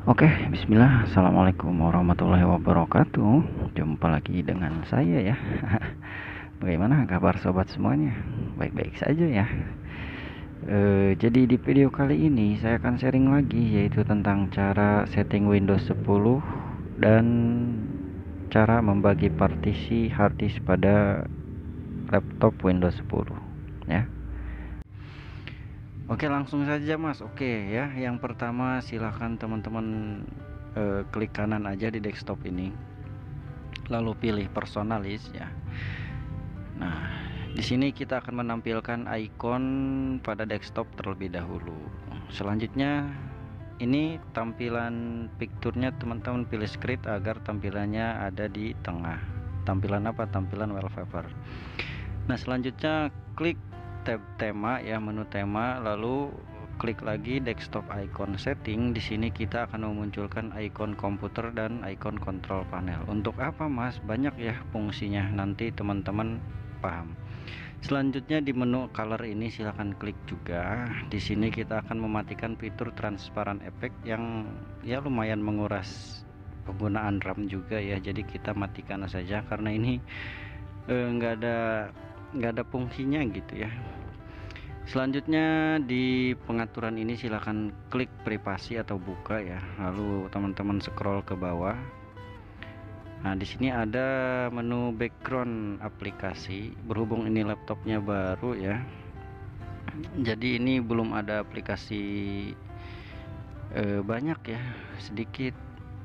Oke, bismillah. Assalamualaikum warahmatullahi wabarakatuh. Jumpa lagi dengan saya ya. Bagaimana kabar sobat semuanya? Baik-baik saja ya. Jadi di video kali ini saya akan sharing lagi, yaitu tentang cara setting Windows 10 dan cara membagi partisi harddisk pada laptop Windows 10 ya. Oke, langsung saja Mas. Oke ya, yang pertama silahkan teman-teman klik kanan aja di desktop ini, lalu pilih personalis ya. Nah, di sini kita akan menampilkan ikon pada desktop terlebih dahulu. Selanjutnya ini tampilan picture-nya, teman-teman pilih script agar tampilannya ada di tengah. Tampilan apa? Tampilan wallpaper. Nah, selanjutnya klik tab tema ya, menu tema, lalu klik lagi desktop icon setting. Di sini kita akan memunculkan icon komputer dan icon control panel. Untuk apa Mas? Banyak ya fungsinya, nanti teman-teman paham. Selanjutnya di menu color ini silahkan klik juga. Di sini kita akan mematikan fitur transparan effect yang ya lumayan menguras penggunaan RAM juga ya. Jadi kita matikan saja karena ini nggak ada fungsinya gitu ya. Selanjutnya di pengaturan ini silahkan klik privasi atau buka ya, lalu teman-teman scroll ke bawah. Nah, di sini ada menu background aplikasi. Berhubung ini laptopnya baru ya, jadi ini belum ada aplikasi banyak ya, sedikit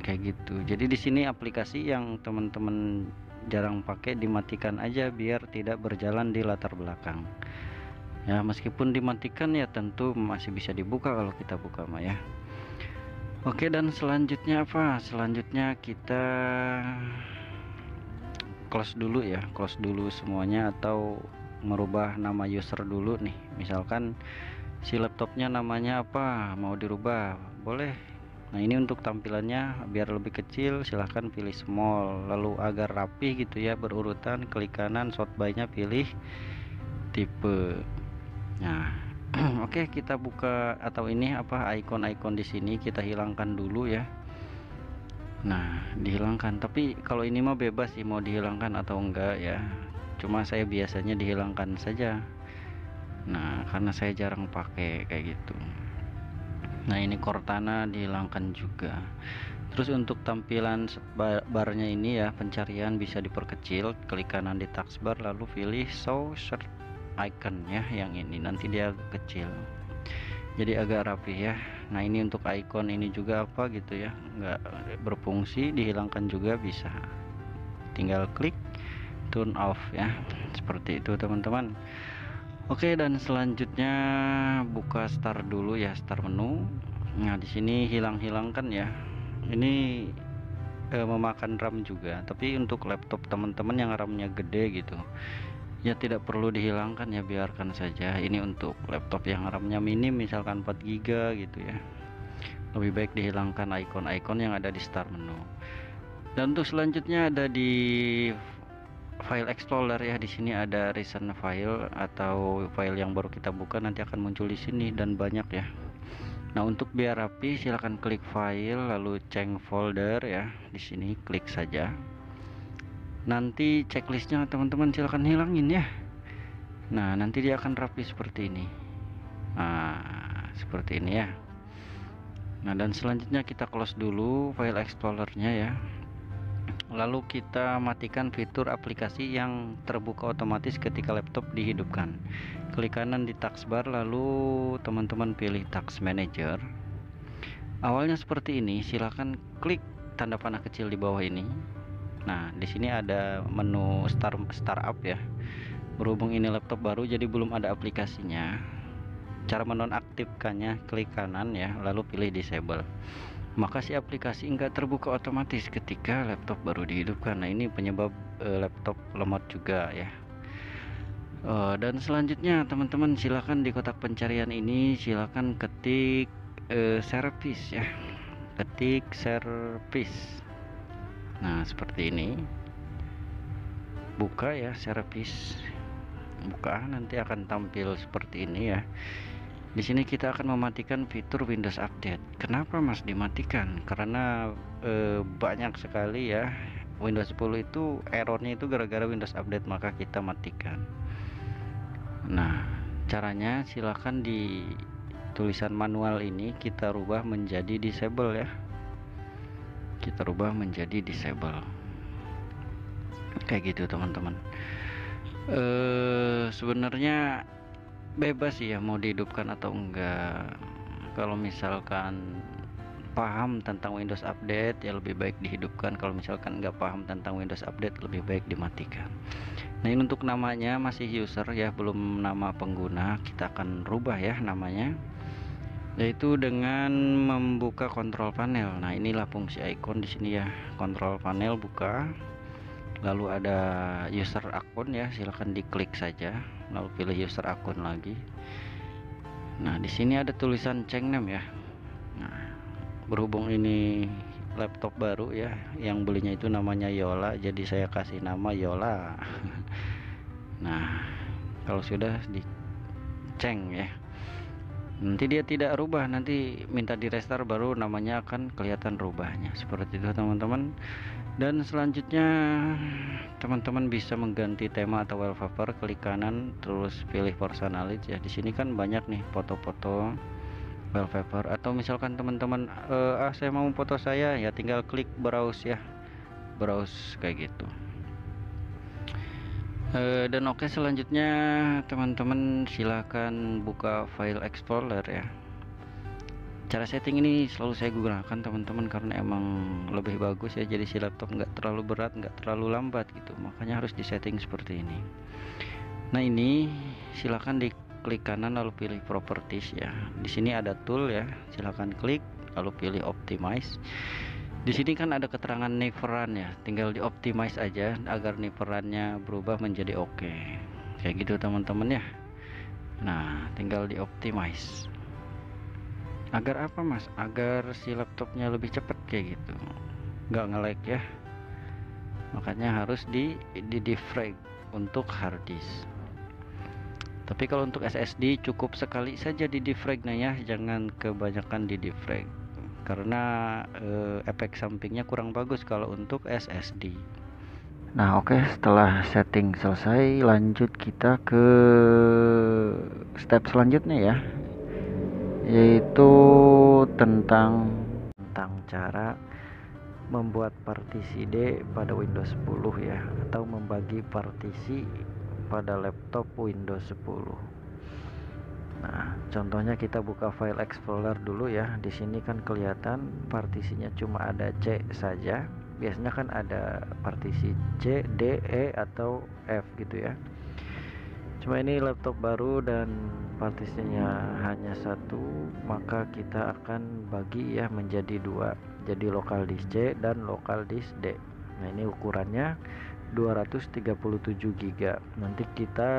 kayak gitu. Jadi di sini aplikasi yang teman-teman jarang pakai dimatikan aja biar tidak berjalan di latar belakang ya. Meskipun dimatikan ya tentu masih bisa dibuka kalau kita buka mah ya. Oke, dan selanjutnya apa? Selanjutnya kita close dulu ya, close dulu semuanya, atau merubah nama user dulu nih. Misalkan si laptopnya namanya apa, mau dirubah boleh. Nah, ini untuk tampilannya biar lebih kecil silahkan pilih small, lalu agar rapi gitu ya, berurutan klik kanan, short by-nya pilih tipe. Nah, oke, kita buka, atau ini apa, icon-icon di sini kita hilangkan dulu ya. Nah, dihilangkan, tapi kalau ini mah bebas sih mau dihilangkan atau enggak ya. Cuma saya biasanya dihilangkan saja. Nah, karena saya jarang pakai kayak gitu. Nah, ini Cortana dihilangkan juga. Terus untuk tampilan barnya ini ya, pencarian bisa diperkecil, klik kanan di taskbar lalu pilih show search icon ya, yang ini nanti dia kecil jadi agak rapi ya. Nah, ini untuk icon ini juga apa gitu ya, nggak berfungsi, dihilangkan juga bisa, tinggal klik turn off ya, seperti itu teman-teman. Oke, dan selanjutnya buka start dulu ya, start menu. Nah, di sini hilangkan ya, ini memakan RAM juga, tapi untuk laptop teman-teman yang RAM-nya gede gitu ya tidak perlu dihilangkan ya, biarkan saja. Ini untuk laptop yang RAM-nya minim, misalkan 4 GB gitu ya, lebih baik dihilangkan icon-icon yang ada di start menu. Dan untuk selanjutnya ada di file explorer ya, di sini ada recent file atau file yang baru kita buka nanti akan muncul di sini dan banyak ya. Nah, untuk biar rapi silahkan klik file lalu change folder ya, di sini klik saja. Nanti checklistnya teman-teman silahkan hilangin ya. Nah, nanti dia akan rapi seperti ini. Nah, seperti ini ya. Nah, dan selanjutnya kita close dulu file explorernya ya, lalu kita matikan fitur aplikasi yang terbuka otomatis ketika laptop dihidupkan. Klik kanan di taskbar lalu teman-teman pilih task manager. Awalnya seperti ini, silahkan klik tanda panah kecil di bawah ini. Nah, di sini ada menu startup ya. Berhubung ini laptop baru jadi belum ada aplikasinya. Cara menonaktifkannya klik kanan ya, lalu pilih disable. Maka si aplikasi enggak terbuka otomatis ketika laptop baru dihidupkan. Nah, ini penyebab laptop lemot juga ya. Dan selanjutnya teman-teman silahkan di kotak pencarian ini silahkan ketik service ya. Ketik service. Nah, seperti ini. Buka ya service. Buka, nanti akan tampil seperti ini ya. Di sini kita akan mematikan fitur Windows Update. Kenapa Mas dimatikan? Karena banyak sekali ya Windows 10 itu errornya itu gara-gara Windows Update, maka kita matikan. Nah, caranya silahkan di tulisan manual ini kita rubah menjadi disable ya. Kita rubah menjadi disable. Kayak gitu teman-teman. Sebenarnya bebas sih ya mau dihidupkan atau enggak. Kalau misalkan paham tentang Windows Update ya lebih baik dihidupkan, kalau misalkan nggak paham tentang Windows Update lebih baik dimatikan. Nah, ini untuk namanya masih user ya, belum nama pengguna. Kita akan rubah ya namanya, yaitu dengan membuka kontrol panel. Nah, inilah fungsi icon di sini ya. Kontrol panel buka, lalu ada user akun ya, silahkan diklik saja, lalu pilih user akun lagi. Nah, di sini ada tulisan change name ya. Nah, berhubung ini laptop baru ya, yang belinya itu namanya Yola, jadi saya kasih nama Yola. Nah, kalau sudah diceng ya, nanti dia tidak rubah, nanti minta di restart baru namanya akan kelihatan rubahnya, seperti itu teman-teman. Dan selanjutnya teman-teman bisa mengganti tema atau wallpaper, klik kanan terus pilih personality ya. Di sini kan banyak nih foto-foto wallpaper, atau misalkan teman-teman saya mau foto saya ya, tinggal klik browse ya, browse kayak gitu. Dan oke, selanjutnya teman-teman silahkan buka file explorer ya. Cara setting ini selalu saya gunakan teman-teman karena emang lebih bagus ya, jadi si laptop nggak terlalu berat, nggak terlalu lambat gitu, makanya harus disetting seperti ini. Nah, ini silahkan diklik kanan lalu pilih properties ya. Di sini ada tool ya, silahkan klik lalu pilih optimize. Di sini kan ada keterangan never run ya, tinggal di optimize aja agar never runnya berubah menjadi oke. Kayak gitu teman-teman ya. Nah, tinggal di optimize. Agar apa Mas? Agar si laptopnya lebih cepat kayak gitu, nggak nge-lag ya. Makanya harus di defrag untuk hard disk. Tapi kalau untuk SSD cukup sekali saja di defrag nah ya, jangan kebanyakan di defrag karena efek sampingnya kurang bagus kalau untuk SSD. Nah, oke, setelah setting selesai, lanjut kita ke step selanjutnya ya, yaitu tentang cara membuat partisi D pada Windows 10 ya, atau membagi partisi pada laptop Windows 10. Nah, contohnya kita buka file explorer dulu ya. Di sini kan kelihatan partisinya cuma ada C saja. Biasanya kan ada partisi C, D, E atau F gitu ya. Cuma ini laptop baru dan partisinya hanya satu, maka kita akan bagi ya menjadi dua, jadi lokal disk C dan lokal disk D. Nah, ini ukurannya 237 GB. Nanti kita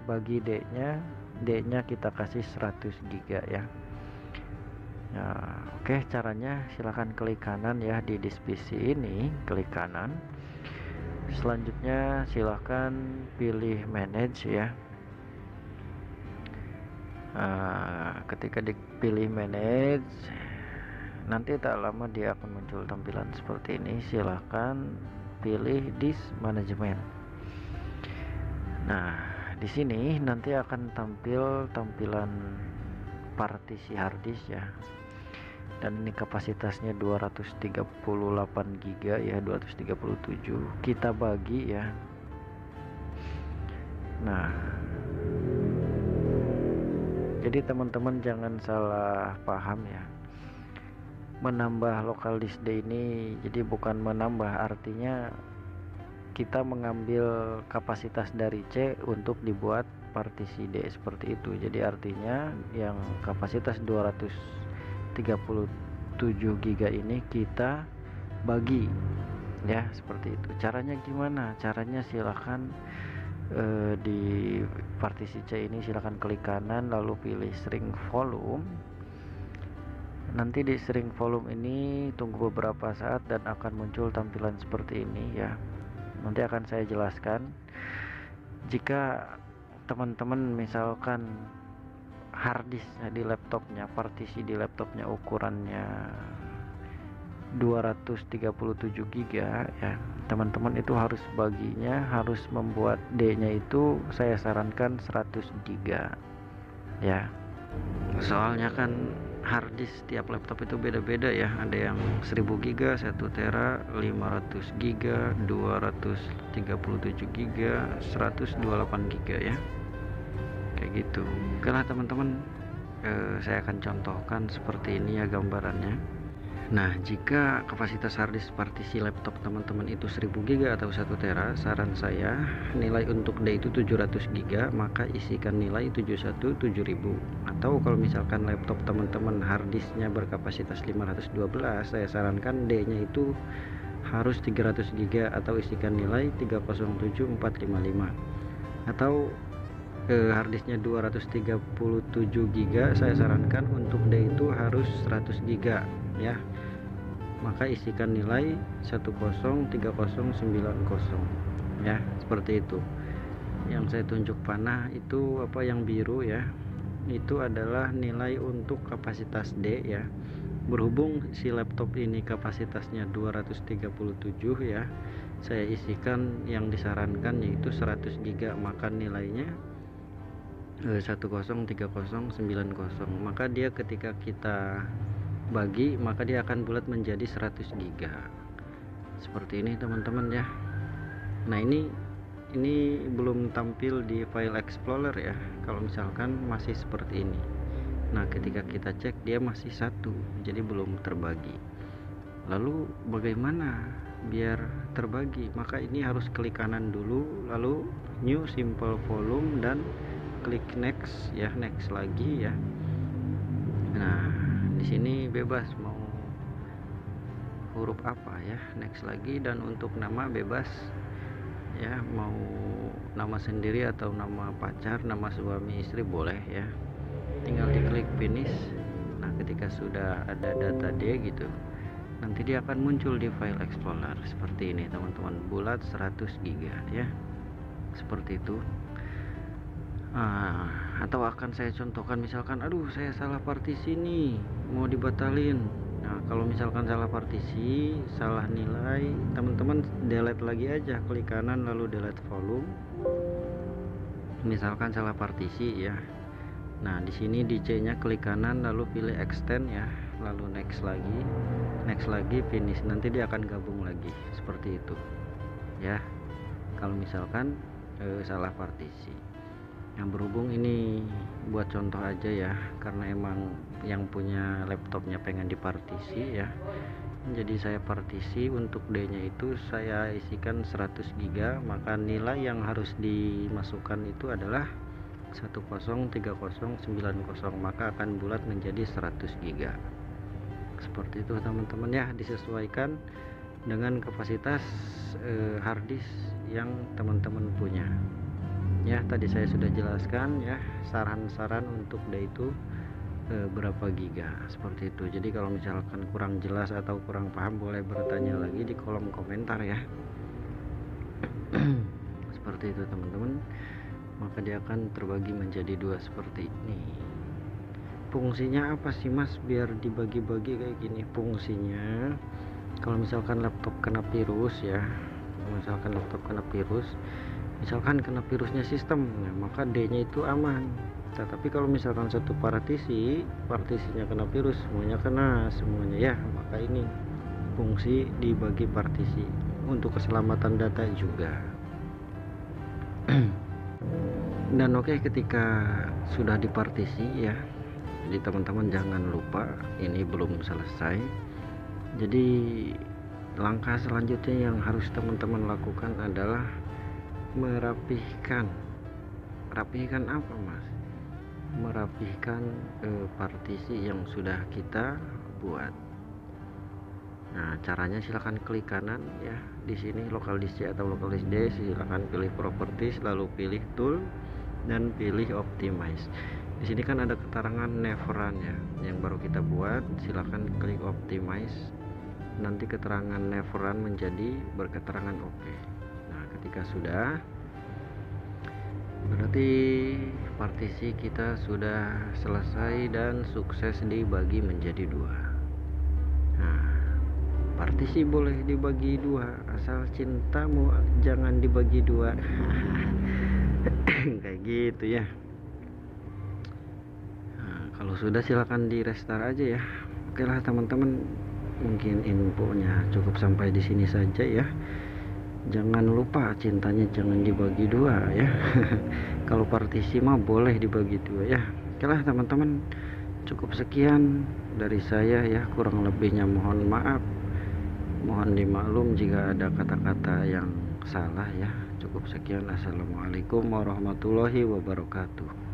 bagi D nya kita kasih 100 GB ya. Nah, oke, caranya silahkan klik kanan ya di disk PC ini, klik kanan. Selanjutnya silahkan pilih manage ya. Ketika dipilih manage, nanti tak lama dia akan muncul tampilan seperti ini. Silahkan pilih disk management. Nah, di sini nanti akan tampil tampilan partisi hard disk ya. Dan ini kapasitasnya 238 GB ya, 237. Kita bagi ya. Nah, jadi teman-teman jangan salah paham ya. Menambah lokal disk D ini jadi bukan menambah, artinya kita mengambil kapasitas dari C untuk dibuat partisi D seperti itu. Jadi artinya yang kapasitas 237 GB ini kita bagi ya, seperti itu. Caranya gimana? Caranya silahkan di partisi C ini silahkan klik kanan lalu pilih shrink volume. Nanti di shrink volume ini tunggu beberapa saat dan akan muncul tampilan seperti ini ya. Nanti akan saya jelaskan. Jika teman-teman misalkan harddisknya di laptopnya, partisi di laptopnya ukurannya 237 GB ya, teman-teman itu harus baginya, harus membuat D-nya itu saya sarankan 100 GB ya. Soalnya kan harddisk tiap laptop itu beda-beda ya, ada yang 1000 GB, 1 tera, 500 GB, 237 GB, 128 GB ya, kayak gitu. Oke lah teman-teman, saya akan contohkan seperti ini ya gambarannya. Nah, jika kapasitas harddisk partisi laptop teman-teman itu 1000 GB atau 1 tera, saran saya nilai untuk D itu 700 GB, maka isikan nilai 717000. Atau kalau misalkan laptop teman-teman harddisknya berkapasitas 512, saya sarankan D-nya itu harus 300 GB atau isikan nilai 307455. Atau harddisknya 237 GB, saya sarankan untuk D itu harus 100 GB ya, maka isikan nilai 103090 ya, seperti itu. Yang saya tunjuk panah itu apa, yang biru ya, itu adalah nilai untuk kapasitas D ya. Berhubung si laptop ini kapasitasnya 237 ya, saya isikan yang disarankan yaitu 100 GB, maka nilainya 103090. Maka dia ketika kita bagi, maka dia akan bulat menjadi 100 GB seperti ini teman-teman ya. Nah, ini belum tampil di file explorer ya, kalau misalkan masih seperti ini. Nah, ketika kita cek dia masih satu, jadi belum terbagi. Lalu bagaimana biar terbagi? Maka ini harus klik kanan dulu, lalu new simple volume dan klik next ya, next lagi ya. Nah, di sini bebas mau huruf apa ya, next lagi. Dan untuk nama bebas ya, mau nama sendiri atau nama pacar, nama suami istri boleh ya, tinggal diklik finish. Nah, ketika sudah ada data D gitu, nanti dia akan muncul di file explorer seperti ini teman-teman, bulat 100 GB ya, seperti itu. Atau akan saya contohkan, misalkan aduh saya salah partisi nih, mau dibatalin. Nah, kalau misalkan salah partisi, salah nilai, teman-teman delete lagi aja, klik kanan lalu delete volume. Misalkan salah partisi ya. Nah, di sini di C-nya klik kanan lalu pilih extend ya, lalu next lagi, finish. Nanti dia akan gabung lagi seperti itu ya. Kalau misalkan salah partisi. Yang berhubung ini buat contoh aja ya, karena emang yang punya laptopnya pengen dipartisi ya, jadi saya partisi. Untuk D nya itu saya isikan 100 GB, maka nilai yang harus dimasukkan itu adalah 103090, maka akan bulat menjadi 100 GB seperti itu teman-teman ya. Disesuaikan dengan kapasitas harddisk yang teman-teman punya ya. Tadi saya sudah jelaskan ya saran-saran untuk D itu berapa giga seperti itu. Jadi kalau misalkan kurang jelas atau kurang paham, boleh bertanya lagi di kolom komentar ya. Seperti itu teman-teman, maka dia akan terbagi menjadi dua seperti ini. Fungsinya apa sih mas biar dibagi-bagi kayak gini? Fungsinya kalau misalkan laptop kena virus ya, misalkan kena virusnya sistem, nah, maka D nya itu aman. Tapi kalau misalkan satu partisinya kena virus, semuanya ya, maka ini fungsi dibagi partisi untuk keselamatan data juga. Dan oke, ketika sudah dipartisi ya, jadi teman-teman jangan lupa ini belum selesai. Jadi langkah selanjutnya yang harus teman-teman lakukan adalah merapihkan apa mas? Merapihkan partisi yang sudah kita buat. Nah, caranya silahkan klik kanan ya, di sini local disk C atau local disk D, silahkan pilih properties, lalu pilih tool dan pilih optimize. Di sini kan ada keterangan never run ya, yang baru kita buat, silahkan klik optimize. Nanti keterangan never run menjadi berketerangan oke. Nah, ketika sudah, berarti partisi kita sudah selesai dan sukses dibagi menjadi dua. Nah, partisi boleh dibagi dua, asal cintamu jangan dibagi dua. Kayak gitu ya. Nah, kalau sudah silakan di restart aja ya. Oke lah teman-teman, mungkin infonya cukup sampai di sini saja ya. Jangan lupa cintanya jangan dibagi dua ya. Kalau partisi mah boleh dibagi dua ya. Oke lah teman-teman, cukup sekian dari saya ya, kurang lebihnya mohon maaf, mohon dimaklum jika ada kata-kata yang salah ya. Cukup sekian, assalamualaikum warahmatullahi wabarakatuh.